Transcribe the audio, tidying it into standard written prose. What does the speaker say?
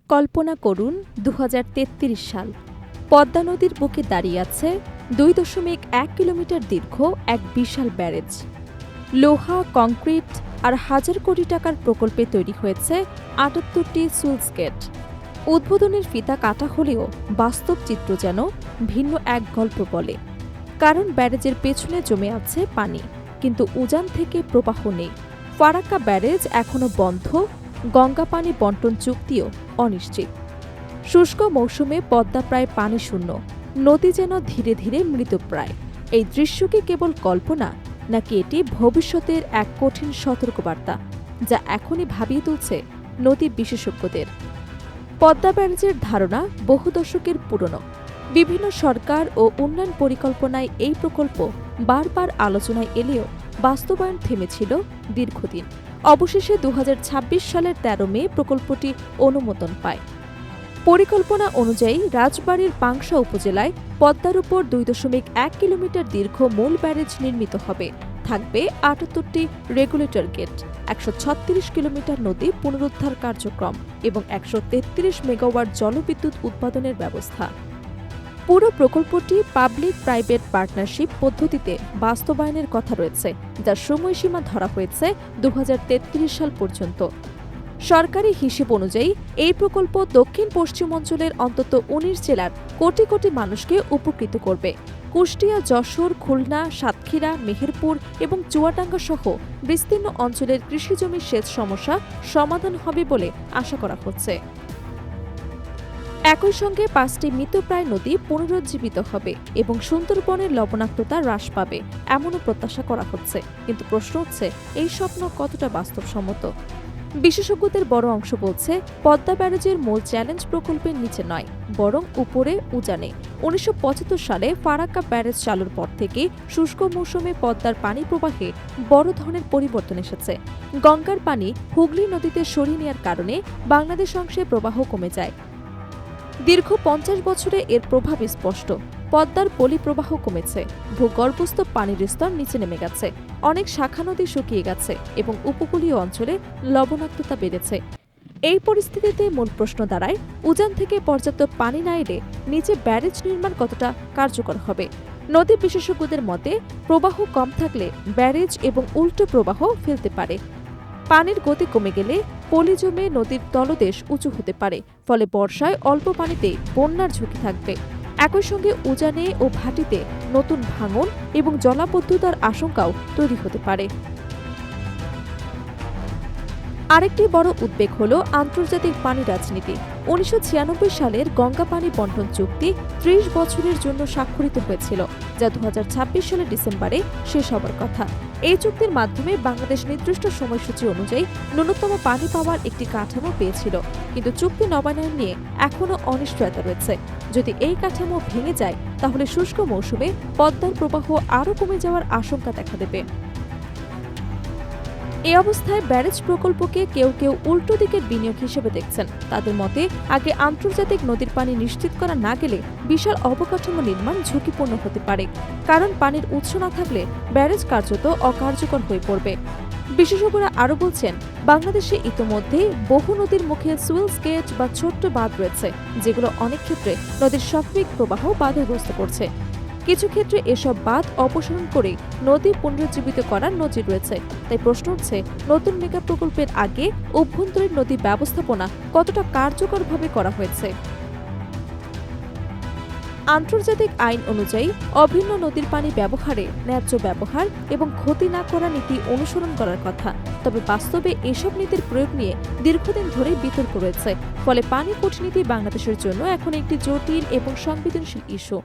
কল্পনা করুন ২০৩৩ সাল। পদ্মা নদীর বুকে দাঁড়িয়ে আছে ২.১ কিলোমিটার দীর্ঘ এক বিশাল ব্যারেজ। লোহা, কংক্রিট আর হাজার কোটি টাকার প্রকল্পে তৈরি হয়েছে ৭৮টি স্লুইস গেট। উদ্বোধনের ফিতা কাটা হলেও বাস্তব চিত্র যেন ভিন্ন এক গল্প বলে। কারণ ব্যারেজের পেছনে জমে আছে পানি, কিন্তু উজান থেকে প্রবাহ নেই। ফারাক্কা ব্যারেজ এখনও বন্ধ, গঙ্গা পানি বন্টন চুক্তিও অনিশ্চিত। শুষ্ক মৌসুমে পদ্মা প্রায় পানি শূন্য, নদী যেন ধীরে ধীরে মৃতপ্রায়। এই দৃশ্য কি কেবল কল্পনা, নাকি এটি ভবিষ্যতের এক কঠিন সতর্কবার্তা যা এখনই ভাবিয়ে তুলছে নদী বিশেষজ্ঞদের? পদ্মা ব্যারেজের ধারণা বহু দশকের পুরনো। বিভিন্ন সরকার ও উন্নয়ন পরিকল্পনায় এই প্রকল্প বারবার আলোচনায় এলেও বাস্তবায়ন থেমেছিল দীর্ঘদিন। অবশেষে ২০২৬ সালের ১৩ মে প্রকল্পটি অনুমোদন পায়। পরিকল্পনা অনুযায়ী রাজবাড়ীর পাংশা উপজেলায় পদ্মার উপর ২.১ কিলোমিটার দীর্ঘ মূল ব্যারেজ নির্মিত হবে। থাকবে ৭৮টি রেগুলেটর গেট, ১৩৬ কিলোমিটার নদী পুনরুদ্ধার কার্যক্রম এবং ১৩৩ মেগাওয়াট জলবিদ্যুৎ উৎপাদনের ব্যবস্থা। পুরো প্রকল্পটি পাবলিক প্রাইভেট পার্টনারশিপ পদ্ধতিতে বাস্তবায়নের কথা রয়েছে, যার সময়সীমা ধরা হয়েছে ২০৩৩ সাল পর্যন্ত। সরকারি হিসেব অনুযায়ী এই প্রকল্প দক্ষিণ পশ্চিম অঞ্চলের অন্তত ১৯ জেলার কোটি কোটি মানুষকে উপকৃত করবে। কুষ্টিয়া, যশোর, খুলনা, সাতক্ষীরা, মেহেরপুর এবং চুয়াডাঙ্গা সহ বিস্তীর্ণ অঞ্চলের কৃষিজমির সেচ সমস্যা সমাধান হবে বলে আশা করা হচ্ছে। একই সঙ্গে ৫টি মৃতপ্রায় নদী পুনরুজ্জীবিত হবে এবং সুন্দরবনের লবণাক্ততা হ্রাস পাবে, এমনও প্রত্যাশা করা হচ্ছে। কিন্তু প্রশ্ন হচ্ছে, এই স্বপ্ন কতটা বাস্তবসম্মত? বিশেষজ্ঞদের বড় অংশ বলছে, পদ্মা ব্যারেজের মূল চ্যালেঞ্জ প্রকল্পের নিচে নয়, বরং উপরে উজানে। ১৯৭৫ সালে ফারাক্কা ব্যারেজ চালুর পর থেকে শুষ্ক মৌসুমে পদ্মার পানি প্রবাহে বড় ধরনের পরিবর্তন এসেছে। গঙ্গার পানি হুগলি নদীতে সরিয়ে নেওয়ার কারণে বাংলাদেশ অংশে প্রবাহ কমে যায়। দীর্ঘ ৫০ বছরে এর প্রভাব স্পষ্ট। পদ্মার পলি প্রবাহ কমেছে, ভূগর্ভস্থ পানির স্তর নিচে নেমে গেছে, অনেক শাখা নদী শুকিয়ে গেছে এবং উপকূলীয় অঞ্চলে লবণাক্ততা বেড়েছে। এই পরিস্থিতিতে মূল প্রশ্ন দাঁড়ায়, উজান থেকে পর্যাপ্ত পানি না এলে নিচে ব্যারেজ নির্মাণ কতটা কার্যকর হবে? নদী বিশেষজ্ঞদের মতে, প্রবাহ কম থাকলে ব্যারেজ এবং উল্টো প্রবাহ ফেলতে পারে। পানির গতি কমে গেলে পলি জমে নদীর তলদেশ উঁচু হতে পারে, ফলে বর্ষায় অল্প পানিতে বন্যার ঝুঁকি থাকবে। একই সঙ্গে উজানে ও ভাটিতে নতুন ভাঙন এবং জলাবদ্ধতার আশঙ্কাও তৈরি হতে পারে। আরেকটি বড় উদ্বেগ হল আন্তর্জাতিক পানি রাজনীতি। ১৯৯৬ সালের গঙ্গা পানি বন্টন চুক্তি ৩০ বছরের জন্য স্বাক্ষরিত হয়েছিল, যা ২০২৬ সালের ডিসেম্বরে শেষ হবার কথা। এই চুক্তির মাধ্যমে বাংলাদেশ নির্দিষ্ট সময়সূচি অনুযায়ী ন্যূনতম পানি পাওয়ার একটি কাঠামো পেয়েছিল, কিন্তু চুক্তি নবায়ন নিয়ে এখনও অনিশ্চয়তা রয়েছে। যদি এই কাঠামো ভেঙে যায়, তাহলে শুষ্ক মৌসুমে পদ্মার প্রবাহ আরও কমে যাওয়ার আশঙ্কা দেখা দেবে। এই অবস্থায় ব্যারেজ প্রকল্পকে কেউ কেউ উল্টো দিকের বিনিয়োগ হিসেবে দেখছেন। তাদের মতে, আগে আন্তর্জাতিক নদীর পানি নিশ্চিত করা না গেলে বিশাল অবকাঠামো নির্মাণ ঝুঁকিপূর্ণ হতে পারে, কারণ পানির উৎস না থাকলে ব্যারেজ কার্যত অকার্যকর হয়ে পড়বে। বিশেষজ্ঞরা আরও বলছেন, বাংলাদেশে ইতোমধ্যেই বহু নদীর মুখে স্লুইস গেট বা ছোট্ট বাঁধ রয়েছে, যেগুলো অনেক ক্ষেত্রে নদীর স্বাভাবিক প্রবাহ বাধাগ্রস্ত করছে। কিছু ক্ষেত্রে এসব বাঁধ অপসারণ করে নদী পুনরুজ্জীবিত করার নজির রয়েছে। তাই প্রশ্ন হচ্ছে, নতুন মেগা প্রকল্পের আগে অভ্যন্তরীণ নদী ব্যবস্থাপনা কতটা কার্যকরভাবে করা হয়েছে? আন্তর্জাতিক আইন অনুযায়ী অভিন্ন নদীর পানি ব্যবহারে ন্যায্য ব্যবহার এবং ক্ষতি না করা নীতি অনুসরণ করার কথা। তবে বাস্তবে এসব নীতির প্রয়োগ নিয়ে দীর্ঘদিন ধরেই বিতর্ক রয়েছে। ফলে পানি কূটনীতি বাংলাদেশের জন্য এখন একটি জটিল এবং সংবেদনশীল ইস্যু।